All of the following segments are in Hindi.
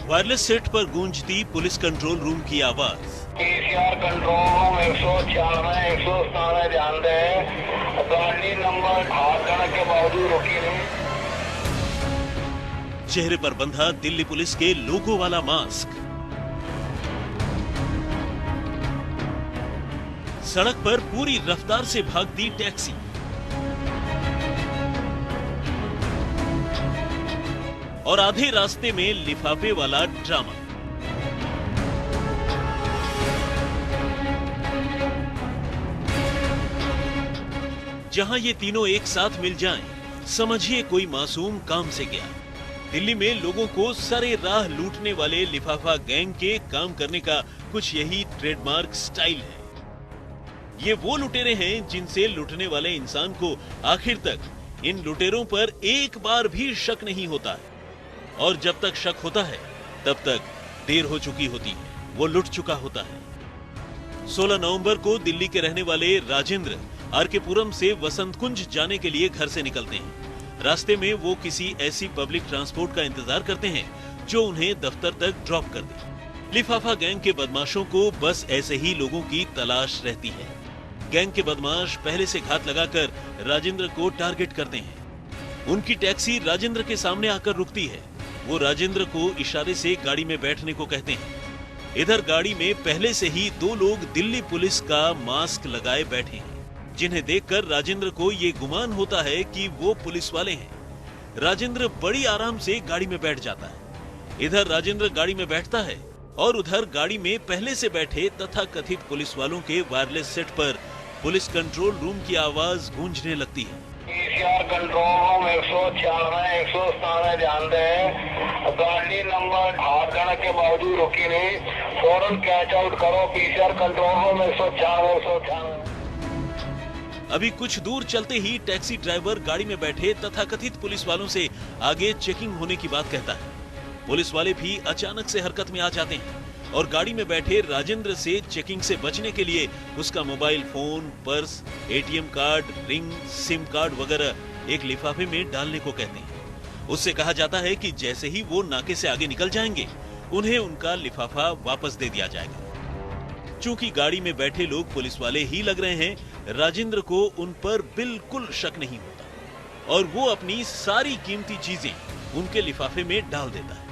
वायरलेस सेट पर गूंजती पुलिस कंट्रोल रूम की आवाज। पीसीआर कंट्रोल रूम 196 197 ध्यान दें, गाड़ी नंबर हाथ के बावजूद रुकी नहीं। चेहरे पर बंधा दिल्ली पुलिस के लोगो वाला मास्क। सड़क पर पूरी रफ्तार से भागती टैक्सी। और आधे रास्ते में लिफाफे वाला ड्रामा। जहां ये तीनों एक साथ मिल जाएं, समझिए कोई मासूम काम से गया। दिल्ली में लोगों को सरे राह लूटने वाले लिफाफा गैंग के काम करने का कुछ यही ट्रेडमार्क स्टाइल है। ये वो लुटेरे हैं जिनसे लूटने वाले इंसान को आखिर तक इन लुटेरों पर एक बार भी शक नहीं होता है। और जब तक शक होता है तब तक देर हो चुकी होती है, वो लुट चुका होता है। 16 नवंबर को दिल्ली के रहने वाले राजेंद्र आरके पुरम से वसंत कुंज जाने के लिए घर से निकलते हैं। रास्ते में वो किसी ऐसी पब्लिक ट्रांसपोर्ट का इंतजार करते हैं जो उन्हें दफ्तर तक ड्रॉप कर दे। लिफाफा गैंग के बदमाशों को बस ऐसे ही लोगों की तलाश रहती है। गैंग के बदमाश पहले से घात लगाकर राजेंद्र को टारगेट करते हैं। उनकी टैक्सी राजेंद्र के सामने आकर रुकती है। वो राजेंद्र को इशारे से गाड़ी में बैठने को कहते हैं। इधर गाड़ी में पहले से ही 2 लोग दिल्ली पुलिस का मास्क लगाए बैठे हैं, जिन्हें देखकर राजेंद्र को ये गुमान होता है कि वो पुलिस वाले हैं। राजेंद्र बड़ी आराम से गाड़ी में बैठ जाता है। इधर राजेंद्र गाड़ी में बैठता है और उधर गाड़ी में पहले से बैठे तथाकथित पुलिस वालों के वायरलेस सेट पर पुलिस कंट्रोल रूम की आवाज गूंजने लगती है। पीसीआर कंट्रोल रूम 196 197 ध्यान दें, गाड़ी नंबर हाथ के बावजूद रुकी नहीं, फौरन कैच आउट करो। PCR control room 196 196। अभी कुछ दूर चलते ही टैक्सी ड्राइवर गाड़ी में बैठे तथाकथित पुलिस वालों से आगे चेकिंग होने की बात कहता है। पुलिस वाले भी अचानक से हरकत में आ जाते हैं और गाड़ी में बैठे राजेंद्र से चेकिंग से बचने के लिए उसका mobile phone, purse, ATM card, ring, SIM card वगैरह एक लिफाफे में डालने को कहते हैं। उससे कहा जाता है कि जैसे ही वो नाके से आगे निकल जाएंगे, उन्हें उनका लिफाफा वापस दे दिया जाएगा। चूंकि गाड़ी में बैठे लोग पुलिस वाले ही लग रहे हैं, राजेंद्र को उन पर बिल्कुल शक नहीं होता और वो अपनी सारी कीमती चीजें उनके लिफाफे में डाल देता है।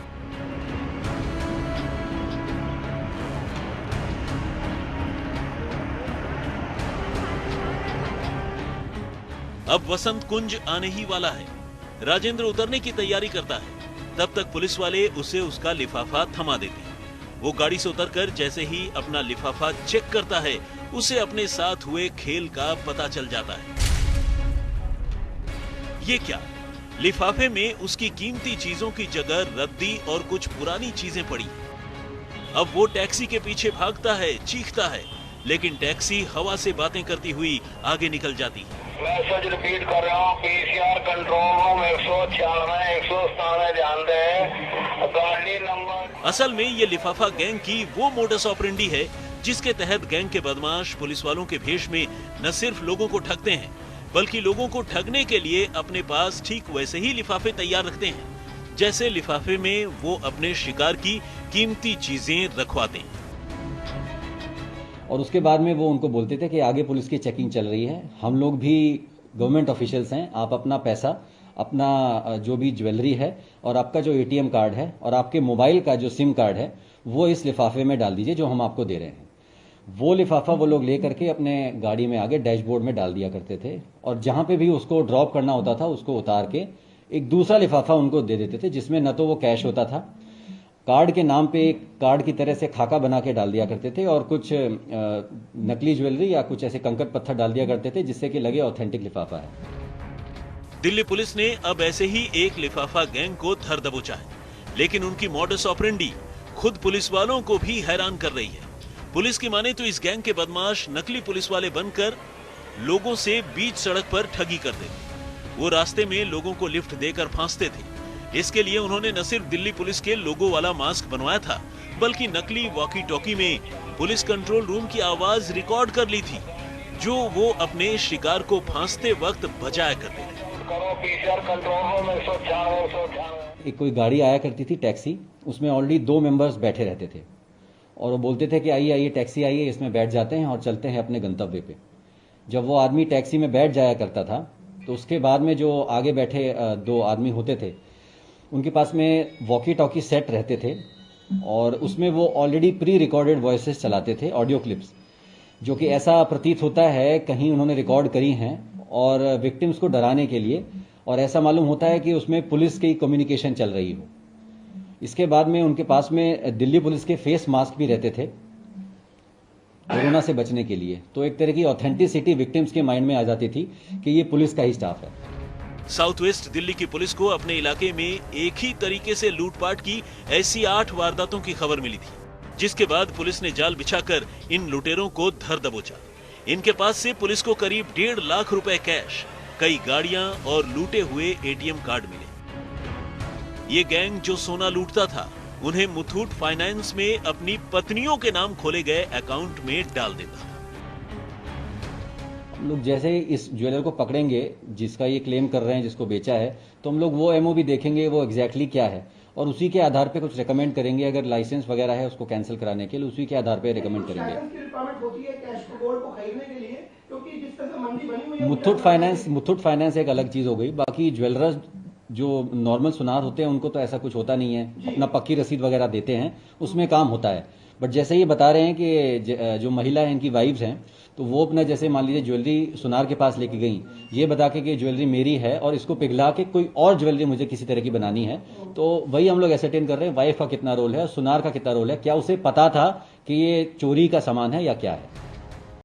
अब वसंत कुंज आने ही वाला है। राजेंद्र उतरने की तैयारी करता है। तब तक पुलिस वाले उसे उसका लिफाफा थमा देते हैं। वो गाड़ी से उतरकर जैसे ही अपना लिफाफा चेक करता है, उसे अपने साथ हुए खेल का पता चल जाता है। ये क्या? लिफाफे में उसकी कीमती चीजों की जगह रद्दी और कुछ पुरानी चीजें पड़ी। अब वो टैक्सी के पीछे भागता है, चीखता है, लेकिन टैक्सी हवा से बातें करती हुई आगे निकल जाती है। मैसेज रिपीट कर रहा हूँ, पीसीआर कंट्रोल रूम 196 197 ध्यान दें, गाड़ी नंबर। असल में ये लिफाफा गैंग की वो मोडस ऑपरेंडी है जिसके तहत गैंग के बदमाश पुलिस वालों के भेष में न सिर्फ लोगों को ठगते हैं, बल्कि लोगों को ठगने के लिए अपने पास ठीक वैसे ही लिफाफे तैयार रखते हैं जैसे लिफाफे में वो अपने शिकार की कीमती चीजें रखवाते हैं। और उसके बाद में वो उनको बोलते थे कि आगे पुलिस की चेकिंग चल रही है, हम लोग भी गवर्नमेंट ऑफिशियल्स हैं, आप अपना पैसा, अपना जो भी ज्वेलरी है और आपका जो एटीएम कार्ड है और आपके मोबाइल का जो सिम कार्ड है वो इस लिफाफे में डाल दीजिए जो हम आपको दे रहे हैं। वो लिफाफा वो लोग ले करके अपने गाड़ी में आगे डैशबोर्ड में डाल दिया करते थे और जहां पे भी उसको ड्रॉप करना होता था उसको उतार के एक दूसरा लिफाफा उनको दे देते थे जिसमें न तो वो कैश होता था, कार्ड के नाम पे एक कार्ड की तरह से खाका बना के डाल दिया करते थे और कुछ नकली ज्वेलरी या कुछ ऐसे कंकड़ पत्थर डाल दिया करते थे जिससे कि लगे ऑथेंटिक लिफाफा है। दिल्ली पुलिस ने अब ऐसे ही एक लिफाफा गैंग को धर दबोचा है, लेकिन उनकी मॉडस ऑपरेंडी खुद पुलिस वालों को भी हैरान कर रही है। पुलिस की माने तो इस गैंग के बदमाश नकली पुलिस वाले बनकर लोगों से बीच सड़क पर ठगी करते थे। वो रास्ते में लोगों को लिफ्ट देकर फांसते थे। इसके लिए उन्होंने न सिर्फ दिल्ली पुलिस के लोगो वाला मास्क बनवाया था, बल्कि नकली वॉकी टॉकी में पुलिस कंट्रोल रूम की आवाज रिकॉर्ड कर ली थी, जो वो अपने शिकार को फांसते वक्त बजाया करते थे। एक कोई गाड़ी आया करती थी टैक्सी, उसमें ऑलरेडी 2 मेंबर्स बैठे रहते थे और वो बोलते थे कि आइए आइए टैक्सी आइए, इसमें बैठ जाते हैं और चलते हैं अपने गंतव्य पे। जब वो आदमी टैक्सी में बैठ जाया करता था तो उसके बाद में जो आगे बैठे 2 आदमी होते थे उनके पास में वॉकी टॉकी सेट रहते थे और उसमें वो ऑलरेडी प्री रिकॉर्डेड वॉइसेस चलाते थे, ऑडियो क्लिप्स, जो कि ऐसा प्रतीत होता है कहीं उन्होंने रिकॉर्ड करी हैं और विक्टिम्स को डराने के लिए, और ऐसा मालूम होता है कि उसमें पुलिस की कम्युनिकेशन चल रही हो। इसके बाद में उनके पास में दिल्ली पुलिस के फेस मास्क भी रहते थे कोरोना से बचने के लिए। तो एक तरह की ऑथेंटिसिटी विक्टिम्स के माइंड में आ जाती थी कि ये पुलिस का ही स्टाफ है। साउथ वेस्ट दिल्ली की पुलिस को अपने इलाके में एक ही तरीके से लूटपाट की ऐसी 8 वारदातों की खबर मिली थी, जिसके बाद पुलिस ने जाल बिछाकर इन लुटेरों को धर दबोचा। इनके पास से पुलिस को करीब 1.5 लाख रुपए कैश, कई गाड़ियां और लूटे हुए एटीएम कार्ड मिले। ये गैंग जो सोना लूटता था उन्हें मुथूट फाइनेंस में अपनी पत्नियों के नाम खोले गए अकाउंट में डाल देता था। हम लोग जैसे ही इस ज्वेलर को पकड़ेंगे जिसका ये क्लेम कर रहे हैं, जिसको बेचा है, तो हम लोग वो एमओ भी देखेंगे वो एग्जैक्टली क्या है और उसी के आधार पे कुछ रिकमेंड करेंगे। अगर लाइसेंस वगैरह है उसको कैंसिल कराने के लिए उसी के आधार पे रिकमेंड करेंगे। मुथूट फाइनेंस एक अलग चीज हो गई। बाकी ज्वेलर्स जो नॉर्मल सुनार होते हैं उनको तो ऐसा कुछ होता नहीं है, अपना पक्की रसीद वगैरह देते हैं, उसमें काम होता है। बट जैसे ये बता रहे हैं कि जो महिला है इनकी वाइफ्स हैं, तो वो अपना जैसे मान लीजिए ज्वेलरी सुनार के पास लेके गई, ये बता के कि ज्वेलरी मेरी है और इसको पिघला के कोई और ज्वेलरी मुझे किसी तरह की बनानी है, तो वही हम लोग एसरटेन कर रहे हैं वाइफ का कितना रोल है, सुनार का कितना रोल है, क्या उसे पता था कि ये चोरी का सामान है या क्या है।